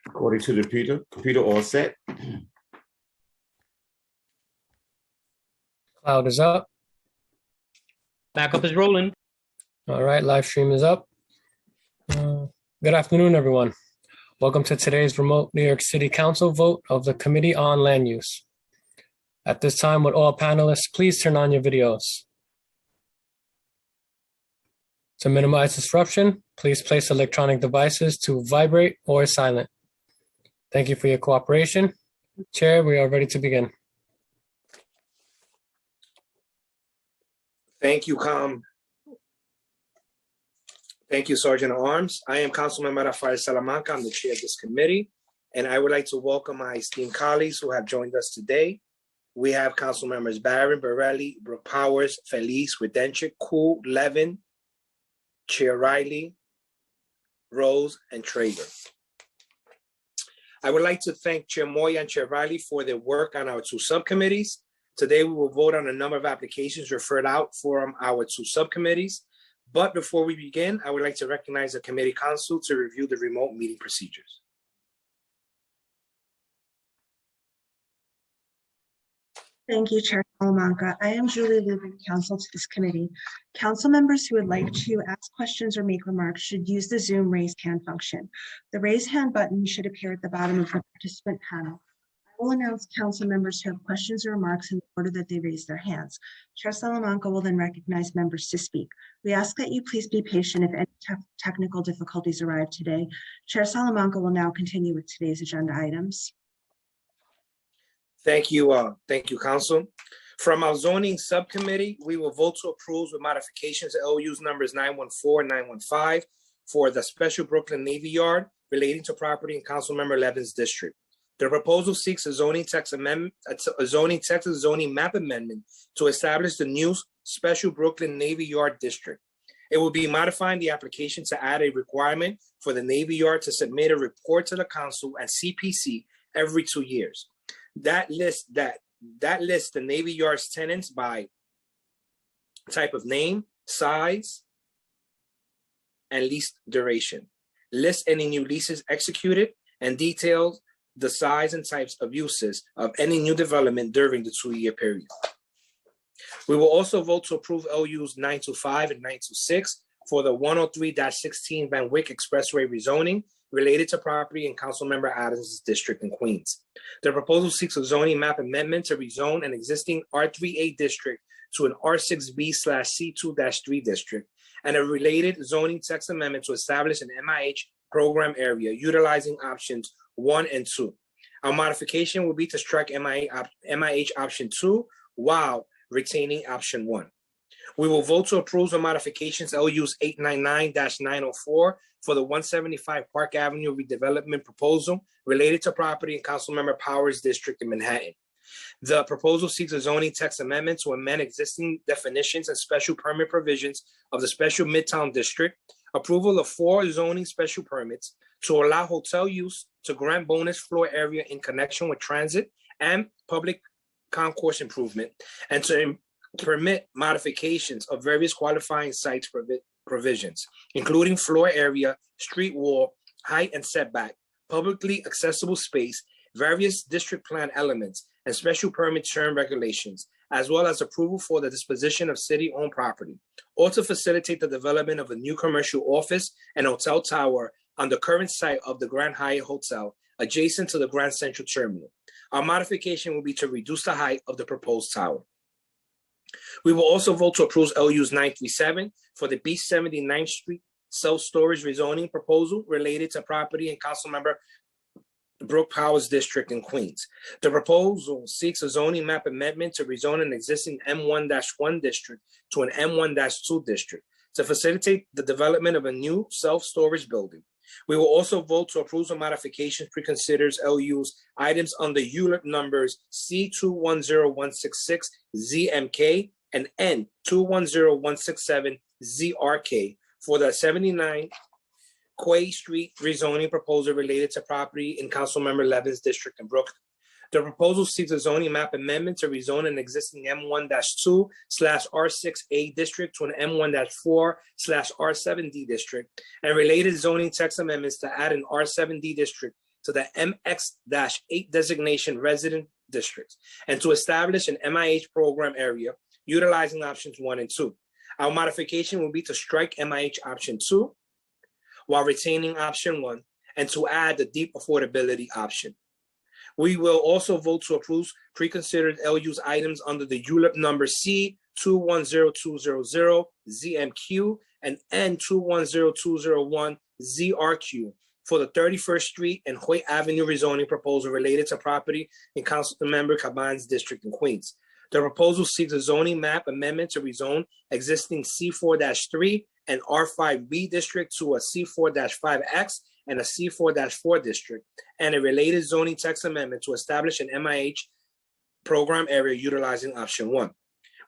According to the computer all set. Cloud is up. Backup is rolling. All right, live stream is up. Good afternoon, everyone. Welcome to today's remote New York City Council vote of the Committee on Land Use. At this time, would all panelists please turn on your videos? To minimize disruption, please place electronic devices to vibrate or silent. Thank you for your cooperation. Chair, we are ready to begin. Thank you, Thank you, Sergeant at Arms. I am Councilmember Rafael Salamanca. I'm the chair of this committee, and I would like to welcome my esteemed colleagues who have joined us today. We have Council members Barron, Borelli, Brooke Powers, Felice, Redenchik, Cool, Levin, Chair Riley, Rose, and Traeger. I would like to thank Chair Moya and Chair Riley for their work on our two subcommittees. Today, we will vote on a number of applications referred out from our two subcommittees. But before we begin, I would like to recognize the committee council to review the remote meeting procedures. Thank you, Chair Salamanca. I am Julie Lubin, counsel to this committee. Council members who would like to ask questions or make remarks should use the Zoom raise hand function. The raise hand button should appear at the bottom of the participant panel. I will announce council members who have questions or remarks in the order that they raise their hands. Chair Salamanca will then recognize members to speak. We ask that you please be patient if any technical difficulties arrive today. Chair Salamanca will now continue with today's agenda items. Thank you, Council. From our zoning subcommittee, we will vote to approve with modifications to LU's numbers 914 and 915 for the special Brooklyn Navy Yard relating to property in Councilmember Levin's district. The proposal seeks a zoning text amendment, zoning map amendment to establish the new special Brooklyn Navy Yard district. It will be modifying the application to add a requirement for the Navy Yard to submit a report to the council and CPC every 2 years. That lists the Navy Yard's tenants by type of name, size, and lease duration. Lists any new leases executed and details the size and types of uses of any new development during the 2-year period. We will also vote to approve LUs 925 and 926 for the 103-16 Van Wyck Expressway rezoning related to property in Councilmember Adams' district in Queens. The proposal seeks a zoning map amendment to rezone an existing R3A district to an R6B/C2-3 district and a related zoning text amendment to establish an MIH program area utilizing options 1 and 2. Our modification will be to strike MIH option 2 while retaining option 1. We will vote to approve the modifications LUs 899-904 for the 175 Park Avenue redevelopment proposal related to property in Councilmember Powers' district in Manhattan. The proposal seeks a zoning text amendment to amend existing definitions and special permit provisions of the special Midtown district, approval of 4 zoning special permits to allow hotel use, to grant bonus floor area in connection with transit and public concourse improvement, and to permit modifications of various qualifying sites provisions, including floor area, street wall, height and setback, publicly accessible space, various district plan elements, and special permit term regulations, as well as approval for the disposition of city-owned property, or to facilitate the development of a new commercial office and hotel tower on the current site of the Grand Hyatt Hotel, adjacent to the Grand Central Terminal. Our modification will be to reduce the height of the proposed tower. We will also vote to approve LUs 937 for the Beach 79th Street self-storage rezoning proposal related to property in Councilmember Brooke Powers district in Queens. The proposal seeks a zoning map amendment to rezone an existing M1-1 district to an M1-2 district to facilitate the development of a new self-storage building. We will also vote to approve the modifications pre-considers LUs items under ULIP numbers C210166ZMK and N210167ZRK for the 79 Quay Street rezoning proposal related to property in Councilmember Levin's district in Brooklyn. The proposal seeks a zoning map amendment to rezone an existing M1-2/R6A district to an M1-4/R7D district and related zoning text amendments to add an R7D district to the MX-8 designation resident districts and to establish an MIH program area utilizing options 1 and 2. Our modification will be to strike MIH option 2 while retaining option 1 and to add the deep affordability option. We will also vote to approve pre-considered LU's items under the ULIP number C210200 ZMQ and N210201 ZRQ for the 31st Street and Hoyt Avenue rezoning proposal related to property in Councilmember Caban's district in Queens. The proposal seeks a zoning map amendment to rezone existing C4-3 and R5B district to a C4-5X and a C4-4 district, and a related zoning text amendment to establish an MIH program area utilizing option 1.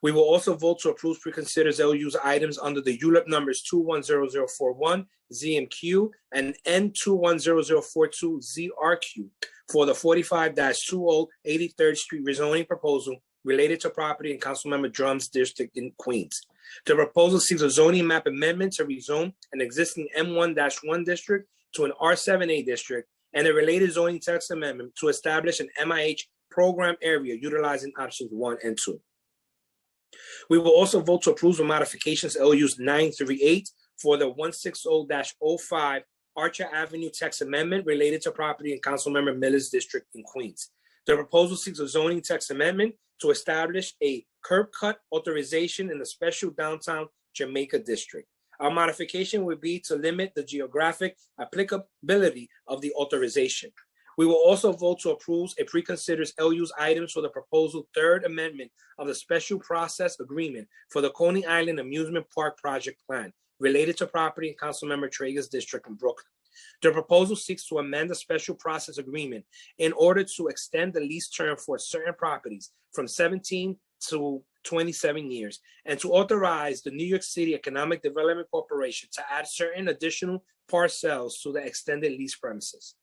We will also vote to approve pre-considered LU's items under the ULIP numbers 210041 ZMQ and N210042 ZRQ for the 45-20 83rd Street rezoning proposal related to property in Councilmember Drum's district in Queens. The proposal seeks a zoning map amendment to rezone an existing M1-1 district to an R7A district and a related zoning text amendment to establish an MIH program area utilizing options 1 and 2. We will also vote to approve the modifications LUs 938 for the 160-05 Archer Avenue text amendment related to property in Councilmember Miller's district in Queens. The proposal seeks a zoning text amendment to establish a curb cut authorization in the special downtown Jamaica district. Our modification would be to limit the geographic applicability of the authorization. We will also vote to approve a pre-considered LU's items for the proposal third amendment of the special process agreement for the Coney Island Amusement Park project plan related to property in Councilmember Traeger's district in Brooklyn. The proposal seeks to amend the special process agreement in order to extend the lease term for certain properties from 17 to 27 years and to authorize the New York City Economic Development Corporation to add certain additional parcels to the extended lease premises.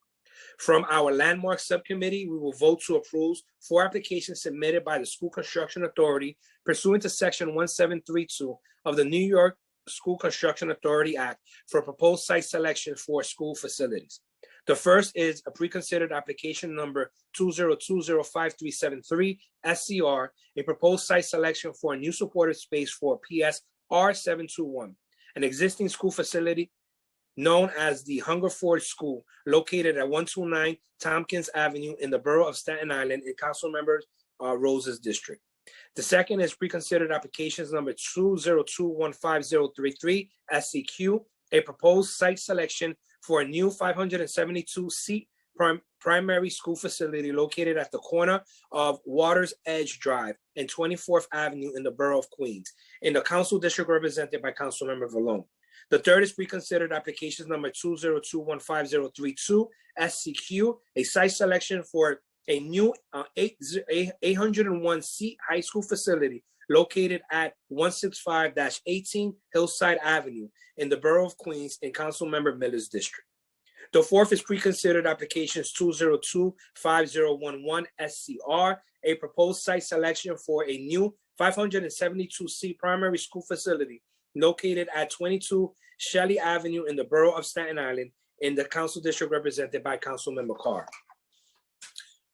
From our landmark subcommittee, we will vote to approve 4 applications submitted by the School Construction Authority pursuant to Section 1732 of the New York School Construction Authority Act for proposed site selection for school facilities. The first is a pre-considered application number 2020537 SCR, a proposed site selection for a new supportive space for PS R721, an existing school facility known as the Hungerford School, located at 129 Tompkins Avenue in the borough of Staten Island in Councilmember Rose's district. The second is pre-considered applications number 2021533 SCQ, a proposed site selection for a new 572-seat primary school facility located at the corner of Waters Edge Drive and 24th Avenue in the borough of Queens, in the council district represented by Councilmember Vallone. The third is pre-considered applications number 2021532 SCQ, a site selection for a new 801-seat high school facility located at 165-18 Hillside Avenue in the borough of Queens in Councilmember Miller's district. The fourth is pre-considered applications 2025011 SCR, a proposed site selection for a new 572-seat primary school facility located at 22 Shelley Avenue in the borough of Staten Island in the council district represented by Councilmember Carr.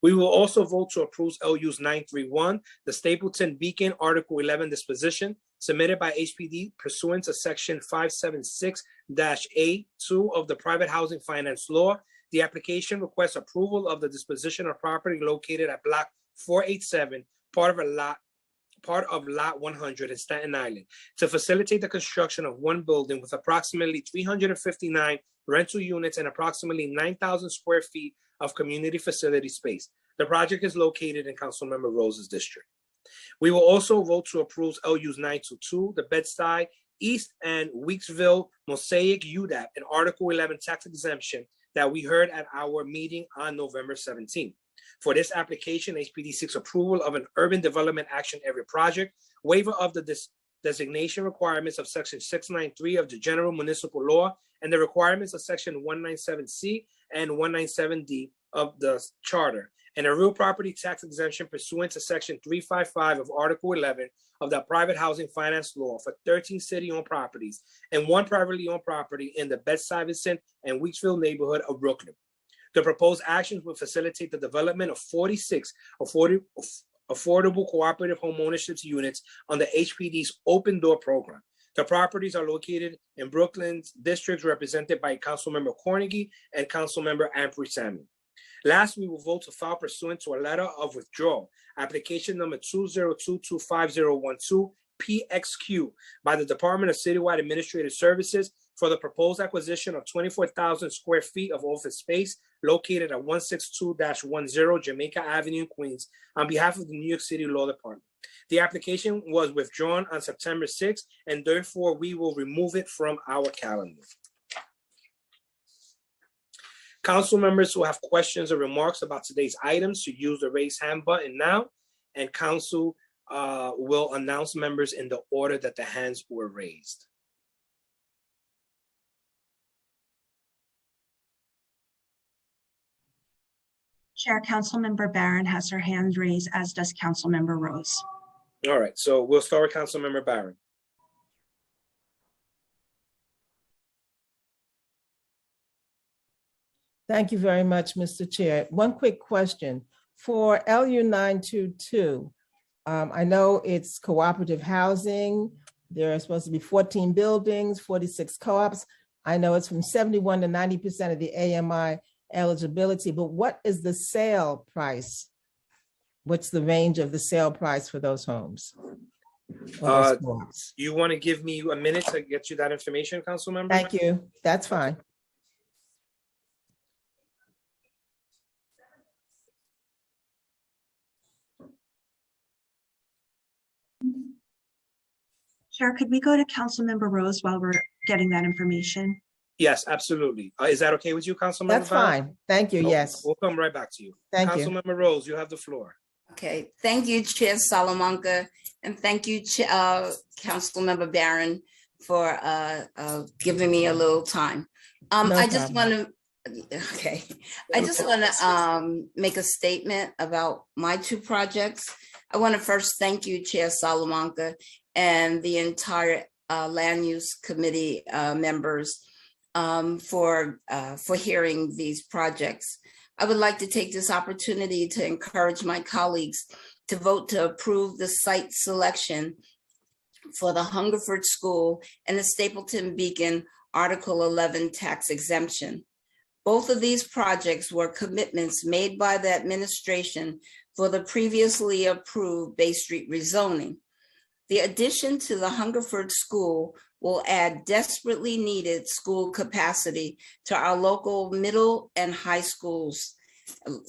We will also vote to approve LU's 931, the Stapleton Beacon Article 11 disposition submitted by HPD pursuant to Section 576-A2 of the Private Housing Finance Law. The application requests approval of the disposition of property located at Block 487, part of Lot 100 in Staten Island, to facilitate the construction of one building with approximately 359 rental units and approximately 9,000 square feet of community facility space. The project is located in Councilmember Rose's district. We will also vote to approve LU's 922, the Bed-Stuy, East and Weeksville Mosaic UDAP, an Article 11 tax exemption that we heard at our meeting on November 17th. For this application, HPD seeks approval of an Urban Development Action Area project, waiver of the designation requirements of Section 693 of the General Municipal Law, and the requirements of Section 197C and 197D of the Charter, and a real property tax exemption pursuant to Section 355 of Article 11 of the Private Housing Finance Law for 13 city-owned properties and one privately owned property in the Bed-Stuyvesant and Weeksville neighborhood of Brooklyn. The proposed actions will facilitate the development of 46 affordable cooperative homeownership units under HPD's Open Door program. The properties are located in Brooklyn's districts represented by Councilmember Cornegie and Councilmember Ampry Samuel. Last, we will vote to file pursuant to a letter of withdrawal, application number 202-25012, PXQ, by the Department of Citywide Administrative Services for the proposed acquisition of 24,000 square feet of office space located at 162-10 Jamaica Avenue, Queens, on behalf of the New York City Law Department. The application was withdrawn on September 6th, and therefore we will remove it from our calendar. Council members who have questions or remarks about today's items should use the raise hand button now, and council will announce members in the order that the hands were raised. Chair, Councilmember Barron has her hand raised, as does Councilmember Rose. All right, so we'll start with Councilmember Barron. Thank you very much, Mr. Chair. One quick question. For LU 922, I know it's cooperative housing. There are supposed to be 14 buildings, 46 co-ops. I know it's from 71 to 90% of the AMI eligibility, but what is the sale price? What's the range of the sale price for those homes? You want to give me a minute to get you that information, council member? Thank you. That's fine. Chair, could we go to Councilmember Rose while we're getting that information? Yes, absolutely. Is that okay with you, Councilmember? That's Barron? fine. Thank you. Okay, Yes. we'll come right back to you. Thank you. Councilmember Rose, you have the floor. Okay, thank you, Chair Salamanca, and thank you, Councilmember Barron, for giving me a little time. No I just want problem. to, okay, I just want to make a statement about my two projects. I want to first thank you, Chair Salamanca, and the entire Land Use Committee members for hearing these projects. I would like to take this opportunity to encourage my colleagues to vote to approve the site selection for the Hungerford School and the Stapleton Beacon Article 11 tax exemption. Both of these projects were commitments made by the administration for the previously approved Bay Street rezoning. The addition to the Hungerford School will add desperately needed school capacity to our local middle and high schools. The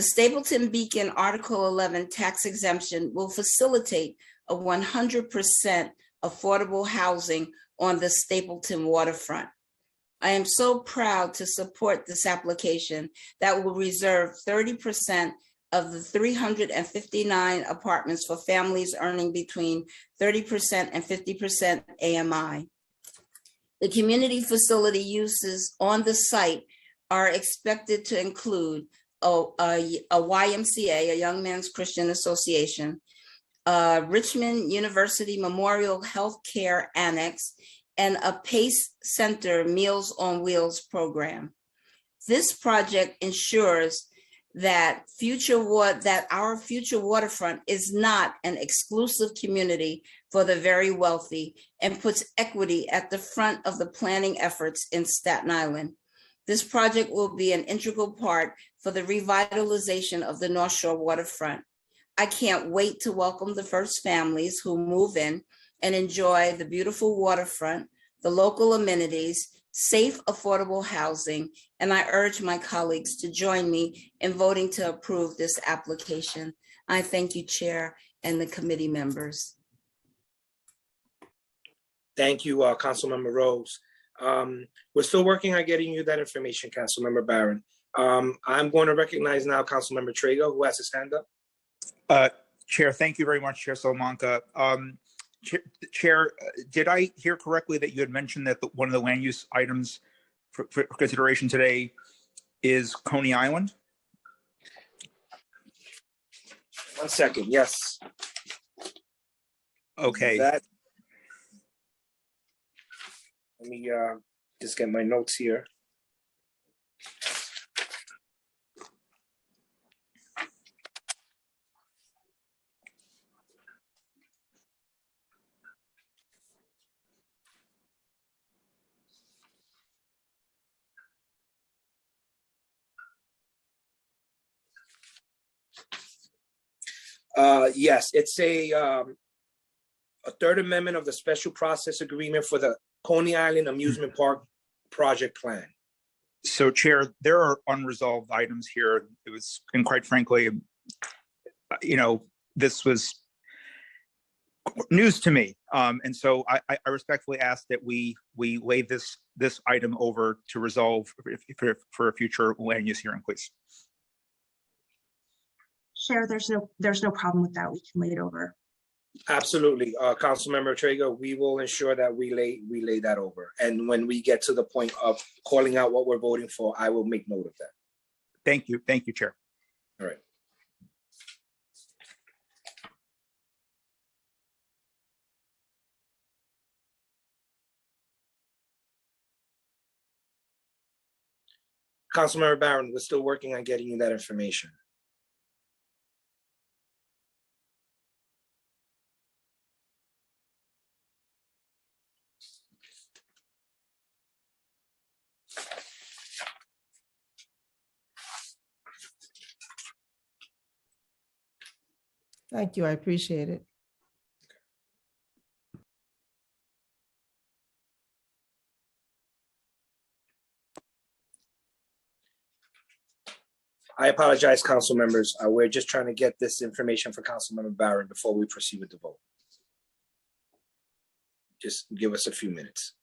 Stapleton Beacon Article 11 tax exemption will facilitate a 100% affordable housing on the Stapleton waterfront. I am so proud to support this application that will reserve 30% of the 359 apartments for families earning between 30% and 50% AMI. The community facility uses on the site are expected to include a YMCA, a Young Men's Christian Association, Richmond University Memorial Healthcare Annex, and a PACE Center Meals on Wheels program. This project ensures that our future waterfront is not an exclusive community for the very wealthy and puts equity at the front of the planning efforts in Staten Island. This project will be an integral part for the revitalization of the North Shore waterfront. I can't wait to welcome the first families who move in and enjoy the beautiful waterfront, the local amenities, safe, affordable housing, and I urge my colleagues to join me in voting to approve this application. I thank you, Chair, and the committee members. Thank you, Councilmember Rose. We're still working on getting you that information, Councilmember Barron. I'm going to recognize now Councilmember Trago, who has his hand up. Chair, thank you very much, Chair Salamanca. Chair, did I hear correctly that you had mentioned that one of the land use items for consideration today is Coney Island? 1 second, yes. Okay. Let me just get my notes here. Yes, it's a third amendment of the special process agreement for the Coney Island Amusement Park project plan. So, Chair, there are unresolved items here. It was, and quite frankly, this was news to me. And so I respectfully ask that we lay this item over to resolve for a future land use hearing, please. Chair, there's no problem with that. We can lay it over. Absolutely. Councilmember Trega, we will ensure that we lay that over. And when we get to the point of calling out what we're voting for, I will make note of that. Thank you. Thank you, Chair. All right. Councilmember Barron, we're still working on getting you that information. Thank you. I appreciate it. I apologize, council members. We're just trying to get this information for Councilmember Barron before we proceed with the vote. Just give us a few minutes.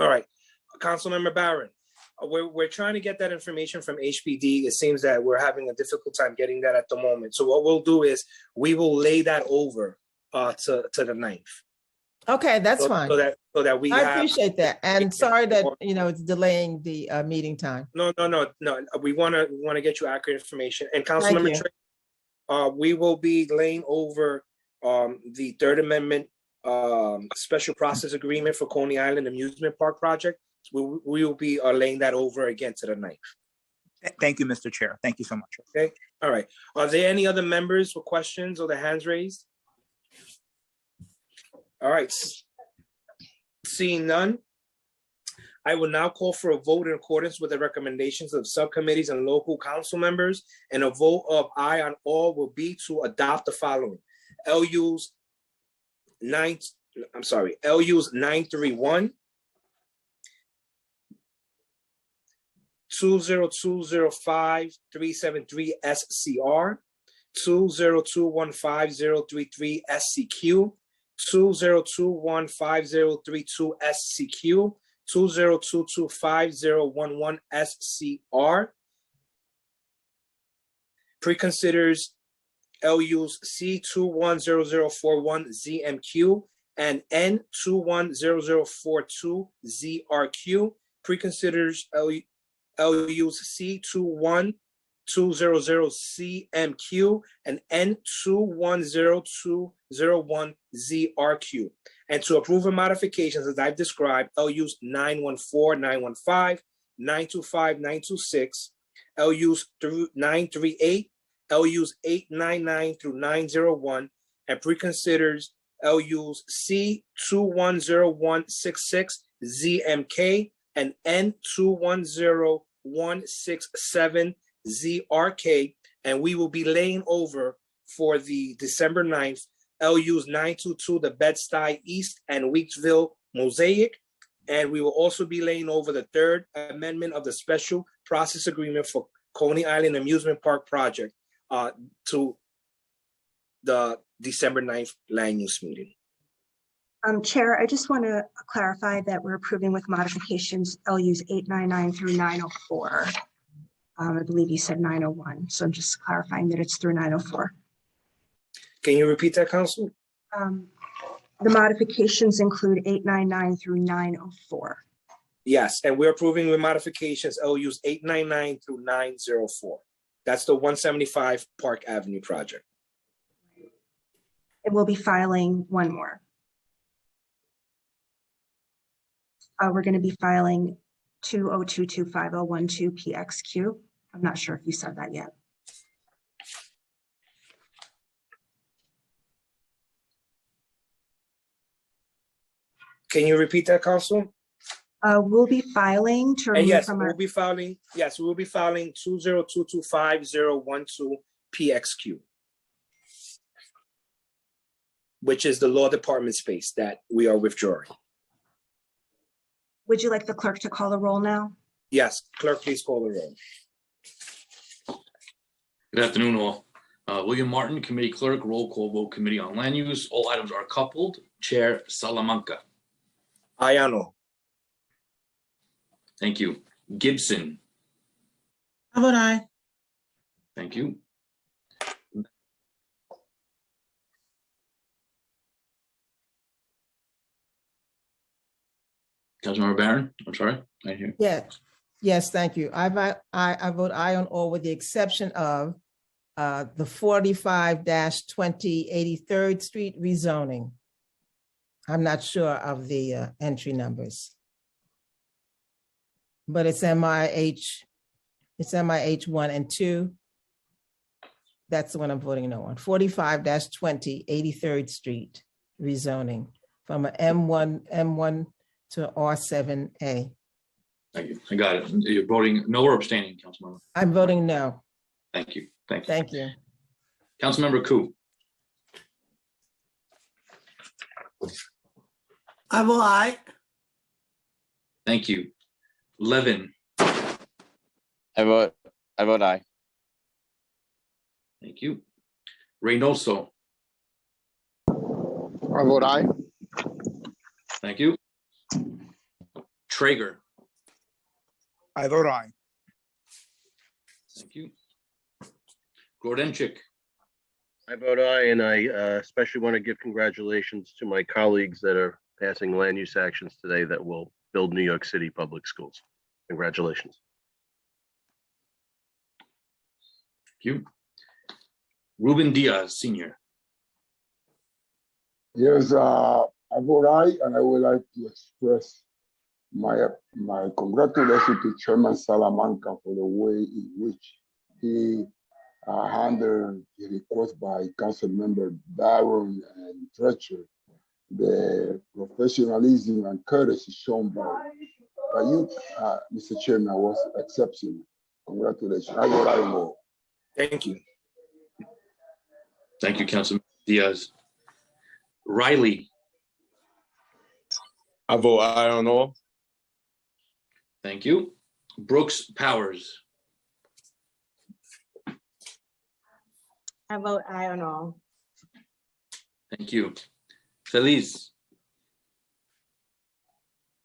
All right, Councilmember Barron, we're trying to get that information from HPD. It seems that we're having a difficult time getting that at the moment. So what we'll do is we will lay that over to the 9th. Okay, that's fine. So that we I appreciate that. And sorry that, it's delaying the meeting time. No. We want to get you accurate information. And Councilmember Trey, we will be laying over the Third Amendment special process agreement for Coney Island Amusement Park project. We will be laying that over again to the 9th. Thank you, Mr. Chair. Thank you so much. Okay. All right. Are there any other members with questions or the hands raised? All right. Seeing none, I will now call for a vote in accordance with the recommendations of subcommittees and local council members, and a vote of aye on all will be to adopt the following. LUs 931 20205-373 SCR, 20215-033 SCQ, 20215-032 SCQ, 20225-011 SCR. Preconsiders LUs C210041 ZMQ and N210042 ZRQ. Preconsiders LUs C21200 CMQ and N210201 ZRQ. And to approve the modifications as I've described, LUs 914, 915, 925, 926, LUs 938, LUs 899 through 901, and preconsiders LUs C210166 ZMK and N210167 ZRK, and we will be laying over for the December 9th LUs 922, the Bed-Stuy East and Weeksville Mosaic, and we will also be laying over the third amendment of the special process agreement for Coney Island Amusement Park project to the December 9th land use meeting. Chair, I just want to clarify that we're approving with modifications LUs 899 through 904. I believe you said 901, so I'm just clarifying that it's through 904. Can you repeat that, Council? The modifications include 899 through 904. Yes, and we're approving with modifications LUs 899 through 904. That's the 175 Park Avenue project. And we'll be filing one more. We're going to be filing 20225012 PXQ. I'm not sure if you said that yet. Can you repeat that, Council? We'll be filing to And remove yes, from we'll our, be filing. Yes, we will be filing 20225012 PXQ, which is the law department space that we are withdrawing. would you like the clerk to call the roll now? Yes, clerk, please call the roll. Good afternoon, all. William Martin, Committee Clerk, Roll Call Vote, Committee on Land Use. All items are coupled. Chair Salamanca. Ayano. Thank you. Gibson. How about I? Thank you. Councilmember Barron, I'm sorry, I hear. Yes, thank you. I vote aye on all with the exception of the 45-20 83rd Street rezoning. I'm not sure of the entry numbers. But it's MIH 1 and 2. That's the one I'm voting no on. 45-20 83rd Street rezoning from a M1 to R7A. Thank you. I got it. You're voting no or abstaining, Councilmember. I'm voting no. Thank you. Thank you. Thank you. Councilmember Koo. I vote aye. Thank you. Levin. I vote aye. Thank you. Reynoso. I vote aye. Thank you. Traeger. I vote aye. Thank you. Grodenchik. I vote aye, and I especially want to give congratulations to my colleagues that are passing land use actions today that will build New York City public schools. Congratulations. Thank you. Ruben Diaz, Senior. Yes, I vote aye, and I would like to express my congratulations to Chairman Salamanca for the way in which he handled the request by Council Member Barron and Treacher, the professionalism and courtesy shown by you, Mr. Chairman, was exceptional. Congratulations. I vote aye more. Thank you. Thank you, Councilman Diaz. Riley. I vote aye on all. Thank you. Brooks Powers. I vote aye on all. Thank you. Feliz.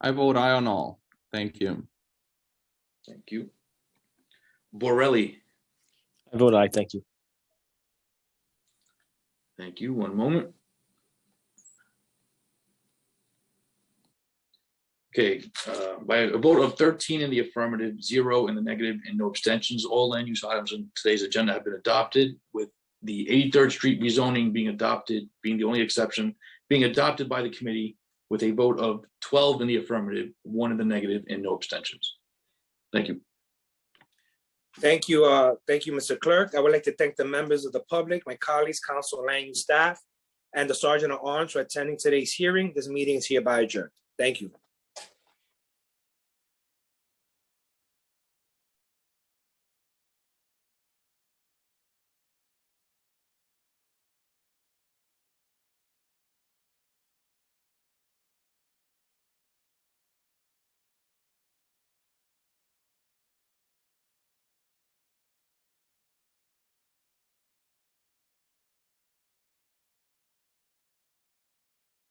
I vote aye on all. Thank you. Thank you. Borelli. I vote aye. Thank you. Thank you. One moment. Okay, by a vote of 13 in the affirmative, 0 in the negative, and no abstentions, all land use items on today's agenda have been adopted, with the 83rd Street rezoning being adopted, being the only exception, being adopted by the committee with a vote of 12 in the affirmative, 1 in the negative, and no abstentions. Thank you. Thank you, Mr. Clerk. I would like to thank the members of the public, my colleagues, council, and land use staff, and the Sergeant at Arms for attending today's hearing. This meeting is hereby adjourned. Thank you.